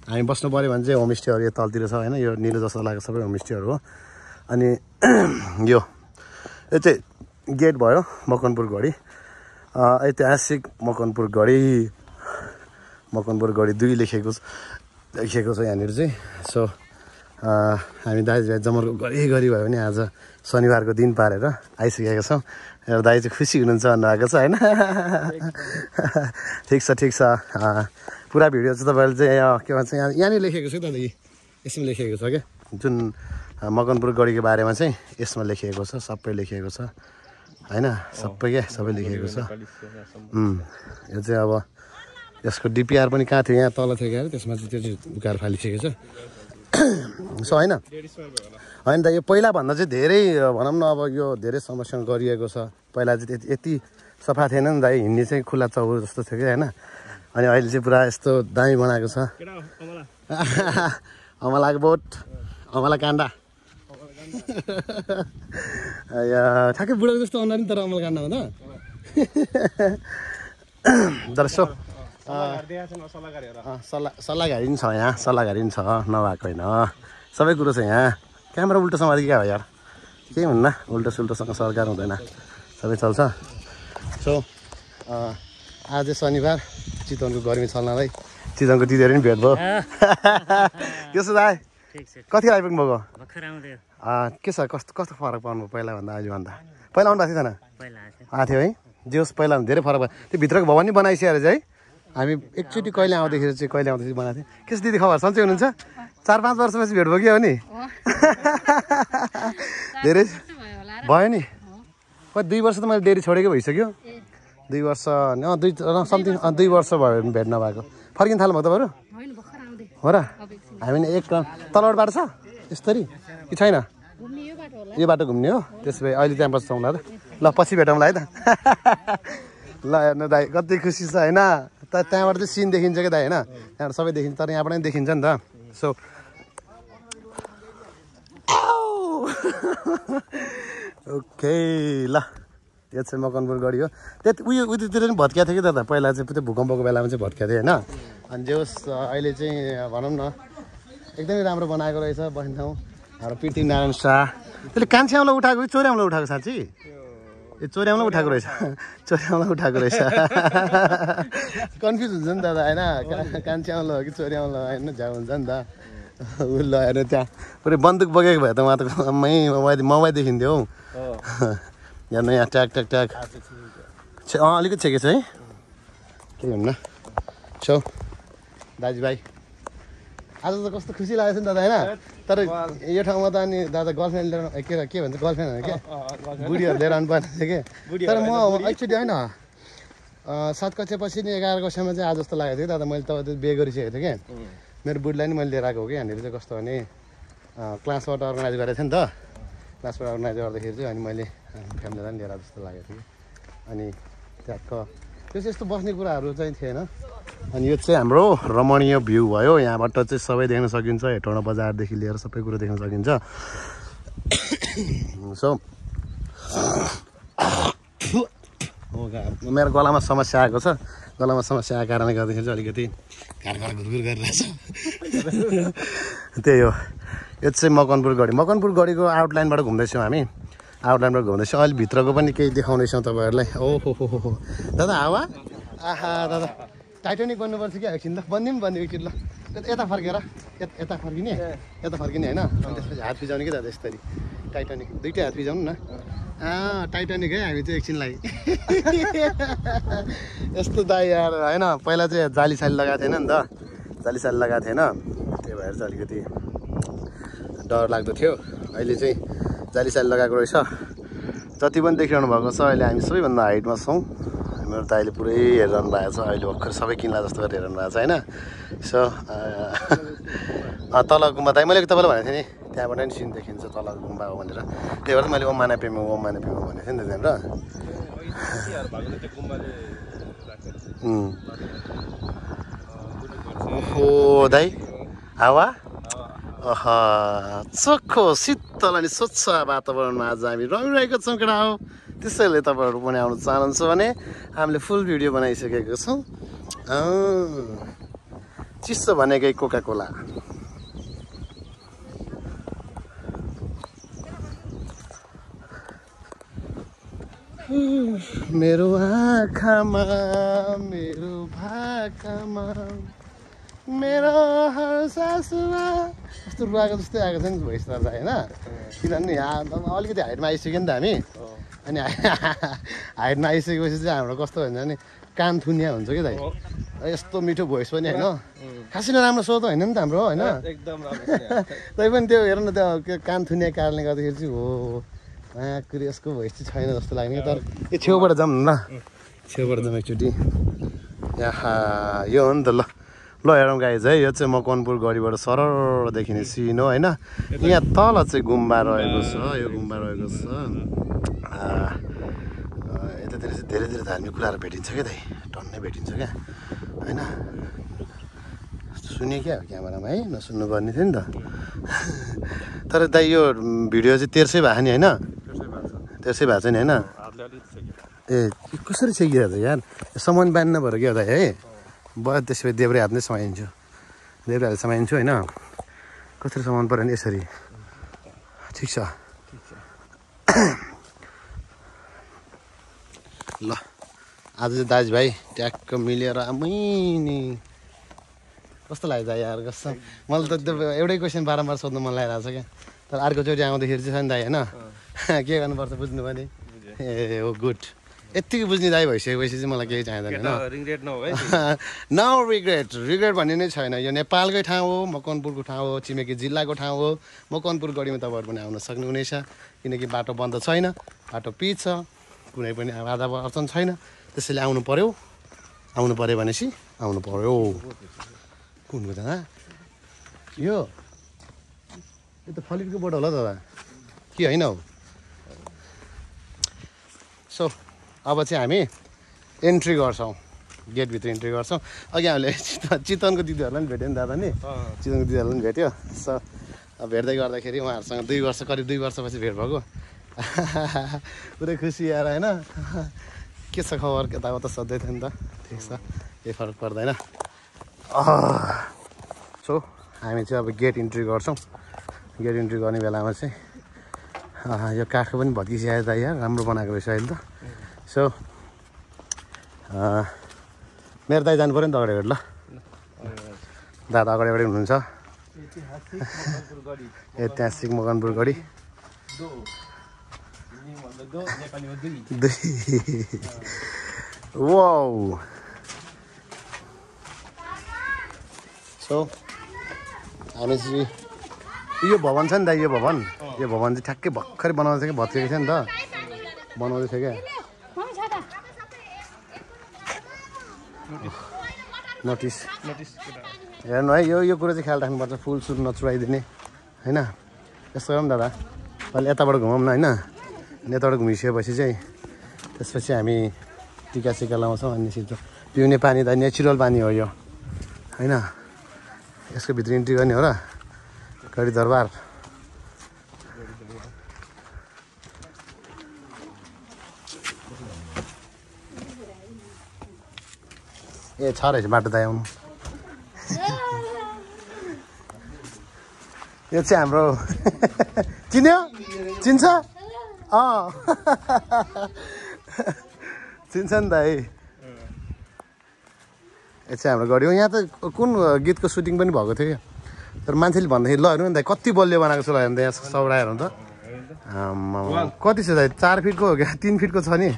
हामी बस्नु पऱ्यो भने चाहिँ होमस्टेहरू यो तलतिर छ होइन यो निलो जस्तो लागेको सबै होमस्टेहरू हो अनि यो चाहिँ गेट भयो मकनपुर गढी ऐतिहासिक मकनपुर गढी 2 लेखेको छ यहाँनिर चाहिँ सो हामी दाइजी जमरको गरी भयो भने आज शनिबारको दिन पारेर आइसकेका छौँ र दाइ चाहिँ खुसी हुनुहुन्छ भन्नुभएको छ होइन ठिक छ पुरा भिडियो चाहिँ तपाईँहरूले चाहिँ के भन्छ यहाँनिर लेखेको छ दादा यसमा लेखेको छ क्या जुन मकनपुर गढीको बारेमा चाहिँ यसमा लेखिएको छ सबै लेखिएको छ होइन सबै लेखिएको छ यो चाहिँ अब यसको डिपिआर पनि कहाँ थियो यहाँ तल थियो क्या त्यसमा चाहिँ त्यो चाहिँ उकाएर फालिसकेको छ सो होइन त यो पहिलाभन्दा चाहिँ धेरै भनौँ न अब यो धेरै समस्या गरिएको छ पहिला चाहिँ यति सफा थिएन नि दाइ हिँड्ने चाहिँ खुल्ला चौर जस्तो थियो कि होइन अनि अहिले चाहिँ पुरा यस्तो दामी बनाएको छ अमलाको बोट अमला काण्डा ठ्याक्कै बुढाको जस्तो अनुहार नि तर अमला काण्डामा त दर्शक सल्लाहघारी पनि छ यहाँ सल्लाहघारी पनि छ नभएको होइन सबै कुरो छ यहाँ क्यामेरा उल्टो समाति क्या हो यार केही हुन्न उल्टो सुल्टोसँग सरकार हुँदैन सबै चल्छ सो आज शनिबार चितवनको गर्मी छल्नलाई चितवनको दिदीहरू पनि भेट भयो के छ दाइ कति आइपुग्नु भएको के छ कस्तो कस्तो फरक पर्नु पहिलाभन्दा अहिलेभन्दा पहिला आउनु भएको थिएन आएको थियो है जे होस् पहिला धेरै फरक भयो त्यो भित्रको भवन नि बनाइसकेर चाहिँ हामी एकचोटि कहिले आउँदाखेरि चाहिँ कहिले आउँदाखेरि बनाएको थियौँ के छ दिदी खबर सन्चै हुनुहुन्छ 4-5 वर्षपछि भेट भयो कि हो नि धेरै भयो नि कति 2 वर्ष त मैले डेरी छोडेकै भइसक्यो 2 वर्ष समथिङ 2 वर्ष भयो भेट नभएको फर्किन थाल्नु भयो तपाईँहरू हो र हामी एक तलबाट बाटो छ यसरी कि छैन यो बाटो घुम्ने हो त्यसो भए अहिले त्यहाँ बस्छौँ ल ल पछि भेटौँला है त ल हेर्नु दाइ कति खुसी छ होइन त्यहाँबाट चाहिँ सिन देखिन्छ क्या दाइ होइन त्यहाँबाट सबै देखिन्छ तर यहाँबाट पनि देखिन्छ नि त सो ओके ल यो चाहिँ मकनपुर गढी हो त्यति उयोतिर पनि भत्किएको थियो कि दादा पहिला चाहिँ त्यो भूकम्पको बेलामा चाहिँ भत्किएको थियो होइन अनि जे होस् अहिले चाहिँ भनौँ न एकदमै राम्रो बनाएको रहेछ बस्ने ठाउँ हाम्रो पृथ्वीनारायण शाह त्यसले कान्छी औँला उठाएको कि चोरी औँला उठाएको साँच्ची ए चोरी औँला उठाएको रहेछ चोरी औँला उठाएको रहेछ कन्फ्युज हुन्छ नि दादा होइन कान्छी औँला हो कि चोरी औँला होइन झ्याउ हुन्छ नि त उ ल हेर्नु त्यहाँ पुरै बन्दुक बोकेको भए त उहाँ त ममै देखिन्थ्यो हौ हेर्नु यहाँ ट्याक ट्याक ट्याक अलिकति छेकेछ है केही हुन्न छौ दाजुभाइ आज त कस्तो खुसी लागेको छ नि दादा होइन तर यो ठाउँमा त अनि दादा गर्लफ्रेन्ड लिएर के भन्छ गर्लफ्रेन्ड होइन क्या बुढीहरू लिएर आउनु पर्ने थियो कि तर म एक्चुअली होइन 7 कक्षापछि नि 11 कक्षामा चाहिँ आज जस्तो लागेको थियो दादा मैले त बिहे गरिसकेको थिएँ क्या मेरो बुढीलाई नि मैले लिएर आएको हो कि यहाँनिर चाहिँ कस्तो भने क्लासबाट अर्गनाइज गरेको थिएँ नि त क्लासबाट अर्गनाइज गर्दाखेरि चाहिँ अनि मैले फ्यामिलीलाई लिएर जस्तो लागेको थियो अनि ट्याक्क त्यो चाहिँ यस्तो बस्ने कुराहरू चाहिँ थिएन अनि यो चाहिँ हाम्रो रमणीय भ्यू भयो यहाँबाट चाहिँ सबै देख्न सकिन्छ हेटौँडा बजारदेखि लिएर सबै कुरो देख्न सकिन्छ सो मेरो गलामा समस्या आएको छ गलामा समस्या आएको कारणले गर्दाखेरि चाहिँ अलिकति घार घुरघुर गरिरहेछ त्यही हो यो चाहिँ मकनपुर गढीको आउटलाइनबाट घुम्दैछौँ हामी आउटलाइनबाट घुम्दैछौँ अहिले भित्रको पनि केही देखाउनेछौँ तपाईँहरूलाई ओहो हो दादा हावा आहा दादा टाइटानिक बन्नुपर्छ कि एकछिन ल बन्ने एकछिन ल यता फर्केर यता फर्किने होइन अनि त्यसपछि हात फिजाउने कि दादा यसरी टाइटानिक दुइटै हात फिजाउनु न टाइटानिक है हामी चाहिँ एकछिनलाई यस्तो दाइ यार होइन पहिला चाहिँ जाली साली लगाएको थिएन नि त जाली लगाएको थिएन त्यही भएर चाहिँ अलिकति डर लाग्दो थियो अहिले चाहिँ जाली लगाएको रहेछ जति पनि देखिरहनु भएको छ अहिले हामी सबैभन्दा हाइटमा छौँ मेरो दाइले पुरै हेरिरहनु भएको छ अहिले भर्खर सबै किन्ला जस्तो गरेर हेरिरहनु भएको छ होइन सो तल गुम्बा दाइ मैले तपाईँलाई भनेको थिएँ नि त्यहाँबाट नि सिन देखिन्छ तल गुम्बा हो भनेर त्यही भएर मैले ओम माने पेमो भनेको थिएँ नि त त्यहाँबाट ओहो दाइ हावा चोखो शीतल अनि स्वच्छ वातावरणमा आज हामी रमिरहेको छौँ केटा हो त्यसैले तपाईँहरू पनि आउनु चाहनुहुन्छ भने हामीले फुल भिडियो बनाइसकेको छौँ चिसो भनेकै कोका कोला मेरो आँखामा मेरो भाकामा मेरो हर सासुमा कस्तो रुवाएको जस्तै आएको छ नि भोइस त होइन किनभने यहाँ अलिकति हाइटमा आइसक्यो नि त हामी अनि हाइटमा आइसकेपछि चाहिँ हाम्रो कस्तो हुन्छ भने कान थुनिया हुन्छ कि दाइ यस्तो मिठो भोइस पनि होइन खासै राम्रो सो त होइन नि त हाम्रो होइन तै पनि त्यो हेर न त्यो कान थुनिया कारणले गर्दाखेरि चाहिँ हो कुरो यसको भोइस चाहिँ छैन जस्तो लाग्ने तर यो छेउबाट जाउँ न छेउबाट जाउँ एकचोटि यहाँ यो हो नि त ल हेरौँ गाइज है यो चाहिँ मकनपुर गढीबाट सरर देखिने सिन हो होइन यहाँ तल चाहिँ गुम्बा रहेको छ यो गुम्बा रहेको छ यतातिर चाहिँ धेरै धेरै धार्मिक कुराहरू भेटिन्छ क्या दाइ टन्नै भेटिन्छ क्या होइन सुने क्या हो क्यामेरामा है नसुन्नु पर्ने थियो नि त तर दाइ यो भिडियो चाहिँ तेर्सै भएको नि होइन तेर्सै भएको छैन होइन ए कसरी सेकिरहेको छ यार सामान बान्नु पऱ्यो क्या दाइ है भयो त्यसो भए देब्रे हात नै समाइन्छु देब्रे हात समाइन्छु होइन कसरी सामान पऱ्यो नि यसरी ठिक छ ल आज चाहिँ दाजुभाइ ट्याक्क मिलेर आमै नि कस्तो लाग्छ यार कस्तो मलाई त त्यो एउटै क्वेसन बारम्बार सोध्नु मन लागिरहेको छ क्या तर अर्कोचोटि आउँदाखेरि चाहिँ छ नि दाइ होइन के गर्नुपर्छ बुझ्नु पनि ए हो गुड यत्तिकै बुझ्ने दाइ भइसकेपछि चाहिँ मलाई केही चाहिँदैन नो रिग्रेट भन्ने नै छैन यो नेपालकै ठाउँ हो मकवानपुरको ठाउँ हो छिमेकी जिल्लाको ठाउँ हो मकवानपुर गढीमा तपाईँहरू पनि आउन सक्नुहुनेछ किनकि बाटो बन्द छैन बाटो पिच छ कुनै पनि आधा अडचन छैन त्यसैले आउनु पऱ्यो भनेपछि आउनु पऱ्यो कुनको दादा यो त फलिटको बोट होला दादा के होइन हौ सो अब चाहिँ हामी इन्ट्री गर्छौँ गेटभित्र इन्ट्री गर्छौँ अघि हामीले चितवनको दिदीहरूलाई पनि भेट्यो नि दादा नि चितवनको दिदीहरूलाई पनि भेट्यो सो अब भेट्दै गर्दाखेरि उहाँहरूसँग 2 वर्ष करिब 2 वर्षपछि भेट भएको पुरै खुसी आएर होइन के छ खबर यताउता सोध्दै थियो नि त ठिक छ केही फरक पर्दैन सो हामी चाहिँ अब गेट इन्ट्री गर्छौँ गेट इन्ट्री गर्ने बेलामा चाहिँ यो काठको पनि भत्किसकेको त यहाँ राम्रो बनाएको रहेछ अहिले त सो मेरो दाइ जानु पऱ्यो नि त अगाडि ल दादा अगाडि हुनुहुन्छ ऐतिहासिक मकवानपुर गढी वाउ सो हामी चाहिँ यो भवन छ नि त यो भवन चाहिँ ठ्याक्कै भर्खरै बनाउँदै थियो कि भत्केको थियो नि त बनाउँदै थियो क्या नोटिस हेर्नु है यो कुरो चाहिँ ख्याल राख्नुपर्छ फुल सुल नचुराइदिने होइन यस्तो गरौँ दादा अहिले यताबाट घुमाउँ न होइन यताबाट घुमिसकेपछि चाहिँ त्यसपछि हामी टिका सिका लाउँछौँ अनि पिउने पानी त नेचुरल पानी हो यो होइन यसको भित्र इन्ट्री गर्ने हो र गढी दरबार ए छ रहेछ बाटो दाइ आउनु यो चाहिँ हाम्रो चिन्यो चिन्छ चिन्छ नि दाइ यो चाहिँ हाम्रो गढी हो यहाँ त कुन गीतको सुटिङ पनि भएको थियो क्या तर मान्छेले भन्दाखेरि ल हेर्नु नि दाइ कति बलियो बनाएको छ ल हेर्नु त यहाँ सौडाहरू त कति छ दाइ 4 फिटको हो क्या 3 फिटको छ नि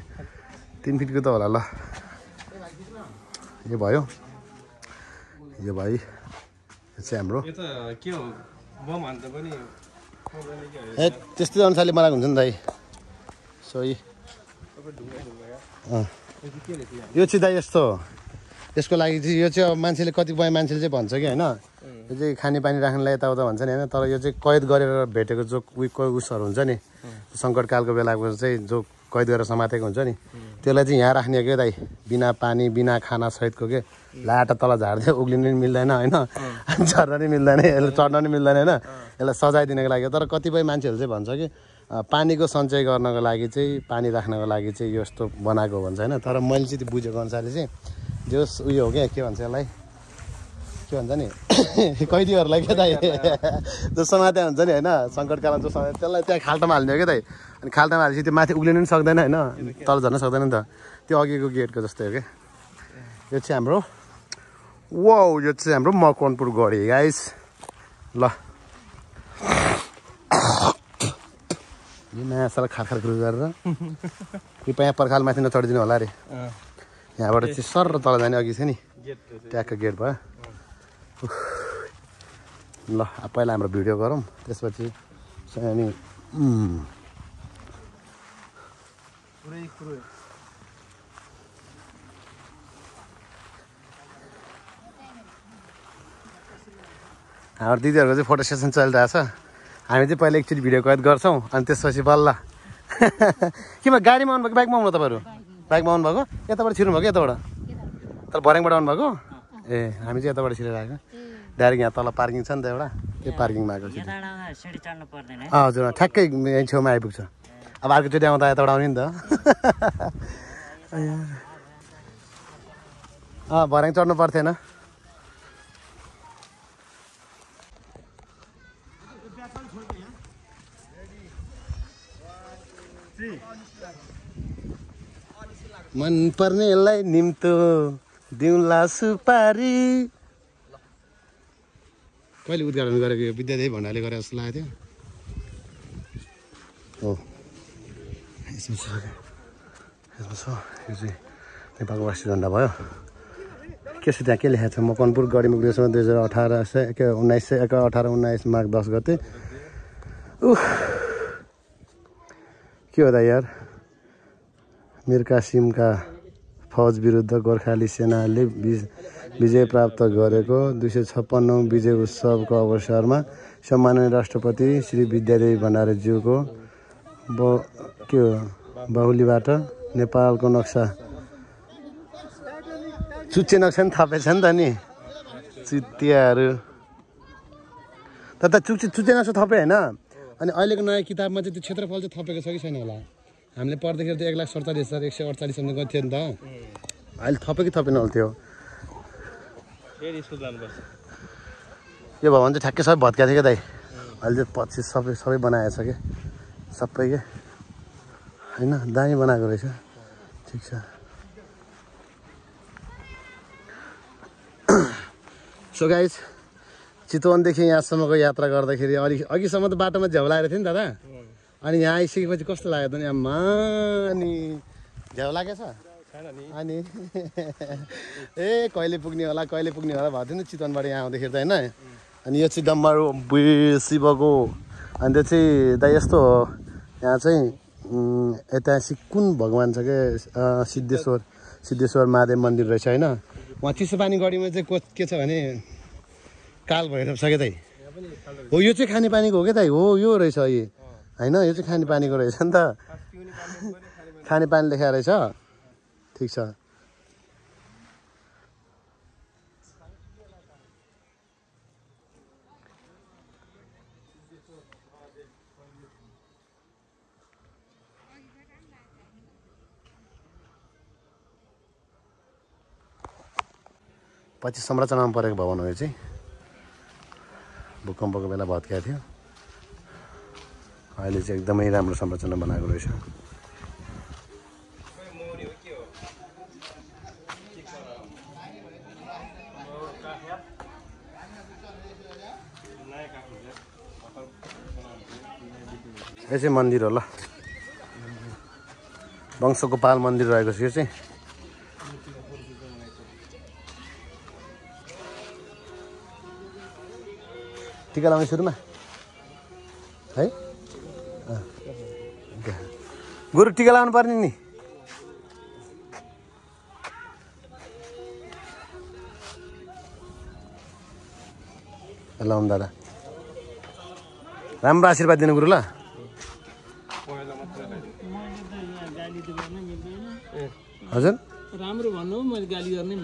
3 फिटको त होला ल यो भयो यो भाइ यो चाहिँ हाम्रो ए त्यस्तै अनुसारले बनाएको हुन्छ नि दाइ सही यो चाहिँ दाइ यस्तो यसको लागि चाहिँ यो चाहिँ अब मान्छेले कतिपय मान्छेले चाहिँ भन्छ कि होइन यो चाहिँ खानेपानी राख्नलाई यताउता भन्छ नि होइन तर यो चाहिँ कैद गरेर भेटेको जो उसहरू हुन्छ नि सङ्कटकालको बेलाको चाहिँ जो कैद गरेर समातेको हुन्छ नि त्यसलाई चाहिँ यहाँ राख्ने के दाइ बिना पानी बिना खाना सहितको के लाटा तल झार्दै उक्लिनु पनि मिल्दैन होइन झर्न पनि मिल्दैन यसले चढ्न पनि मिल्दैन होइन यसलाई सजाइदिनको लागि तर कतिपय मान्छेहरू चाहिँ भन्छ कि पानीको सञ्चय गर्नको लागि चाहिँ पानी राख्नको लागि चाहिँ यस्तो बनाएको भन्छ होइन तर मैले चाहिँ त्यो बुझेको अनुसारले चाहिँ जो उयो हो क्या के भन्छ यसलाई के भन्छ नि कैदीहरूलाई क्या दाइ जो समाते हुन्छ नि होइन सङ्कटकालमा जो समाते त्यसलाई त्यहाँ खाल्टामा हाल्ने हो क्या दाइ अनि खाल्टामा हालेपछि त्यो माथि उक्लिनु पनि सक्दैन होइन तल झर्न सक्दैन नि त त्यो अघिको गेटको जस्तै हो क्या यो चाहिँ हाम्रो वाउ यो चाहिँ हाम्रो मकवानपुर गढी गाइस ल यो नयाँ साल खारखार कुरो गरेर कृपया पर्खाल माथि नचढिदिनु होला अरे यहाँबाट चाहिँ सर र तल जाने अघि छ नि ट्याक्क गेट भयो ल पहिला हाम्रो भिडियो गरौँ त्यसपछि अनि हाम्रो दिदीहरूको चाहिँ फोटो सेसन चलिरहेछ हामी चाहिँ पहिला एकचोटि भिडियो कैद गर्छौँ अनि त्यसपछि बल्ल के भयो गाडीमा आउनुभयो कि बाइकमा आउनु तपाईँहरू बाइकमा आउनुभएको यताबाट छिर्नु भएको यताबाट तर भर्याङबाट आउनुभएको ए हामी चाहिँ यताबाट छिरेर आएको डाइरेक्ट यहाँ तल पार्किङ छ नि त एउटा त्यो पार्किङमा आएको हजुर ठ्याक्कै यहीँ छेउमा आइपुग्छ अब अर्कोचोटि आउँदा यताबाट आउने नि त भर्याङ चढ्नु पर्थेन मन पर्नेलाई निम्तो दिउँला सुपारी कहिले उद्घाटन गरेको यो विद्यादेवी भण्डारले गरे जस्तो लागेको थियो हो यसमा छ यो चाहिँ नेपालको राष्ट्रिय झन्डा भयो के छ त्यहाँ के लेखेको छ मकनपुर गढीमुख देशमा 1918 माघ 10 गते के हो त यार मीर कासिमका फौज विरुद्ध गोर्खाली सेनाले विजय प्राप्त गरेको 256औं विजय उत्सवको अवसरमा सम्माननीय राष्ट्रपति श्री विद्यादेवी भण्डारीज्यूको के हो बाहुलीबाट नेपालको नक्सा चुच्चे नक्सा नि थपेछ नि त नि चुतियाहरू तर चुच्चे नक्सा थपे होइन अनि अहिलेको नयाँ किताबमा चाहिँ त्यो क्षेत्रफल चाहिँ थपेको छ कि छैन होला हामीले पढ्दाखेरि त 1,47,148 सम्म गएको थियो नि त अहिले थपे कि थपेन होला त्यो यो भवन चाहिँ ठ्याक्कै सबै भत्किएको थियो क्या दाइ अहिले चाहिँ 25 सबै बनाएछ कि सबै के होइन दामी बनाएको रहेछ ठिक छ सो गाइस चितवनदेखि यहाँसम्मको यात्रा गर्दाखेरि अघिसम्म त बाटोमा झ्याउ लागेको थियो नि दादा अनि यहाँ आइसकेपछि कस्तो लाग्यो त नि आम्मा नि झ्याउ लागेछ अनि ए कहिले पुग्ने होला भएको थियो नि चितवनबाट यहाँ आउँदाखेरि त होइन अनि यो चाहिँ डम्बर शिवको अनि त्यो चाहिँ दाइ यस्तो हो यहाँ चाहिँ ऐतिहासिक कुन भगवान् छ के सिद्धेश्वर महादेव मन्दिर रहेछ होइन उहाँ चिसोपानी गढीमा चाहिँ के छ भने काल भैरव छ क्या दाइ हो यो चाहिँ खानेपानीको हो क्या दाइ हो यो रहेछ होइन यो चाहिँ खानेपानीको रहेछ नि त खानेपानी लेखाएको रहेछ ठिक छ पछि संरचनामा परेको भवन हो यो चाहिँ भूकम्पको बेला भत्किएको थियो अहिले चाहिँ एकदमै राम्रो संरचना बनाएको रहेछ यो चाहिँ मन्दिर हो ल वंशगोपाल मन्दिर रहेको छ यो चाहिँ टिका लगाउने सुरुमा है गुरु टिका लगाउनु पर्ने नि लाउनु दादा राम्रो आशीर्वाद दिनु गुरु ल हजुर राम्रो भन्नु मैले गाली गर्ने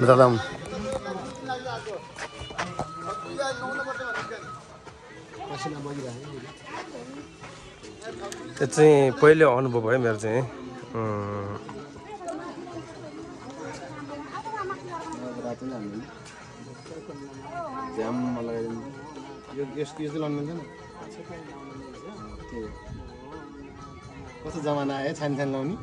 दादा त्यो चाहिँ पहिलो अनुभव भयो मेरो चाहिँ कस्तो जमाना आयो छानी लाउने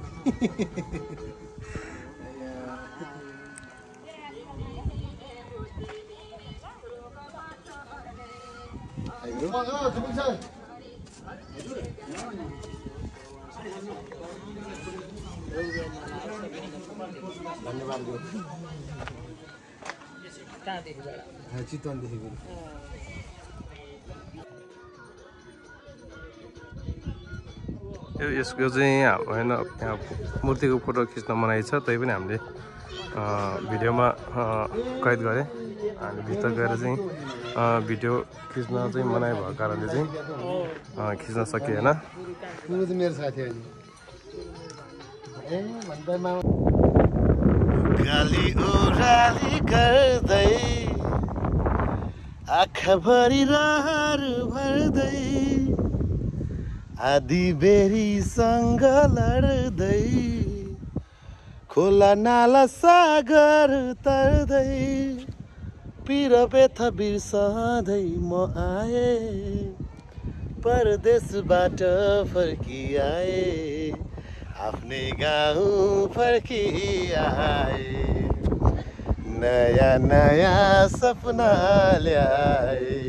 धन्यवाद चितवनदेखि यसको चाहिँ होइन यहाँ मूर्तिको फोटो खिच्न मनाइ छ, तै पनि हामीले भिडियोमा कैद गरेँ। अनि भित्र गएर चाहिँ भिडियो खिच्न चाहिँ मनाइ भएको कारणले चाहिँ खिच्न सकिएन। मेरो साथी गाली ओराली गर्दै आँखाभरि रहर भर्दै आधी बेरीसँग लड्दै खोला नाला सागर तर्दै पिर व्यथा बिर्सँदै म आए परदेशबाट फर्किआए आफ्नै गाउँ फर्किआए नयाँ नयाँ सपना ल्याए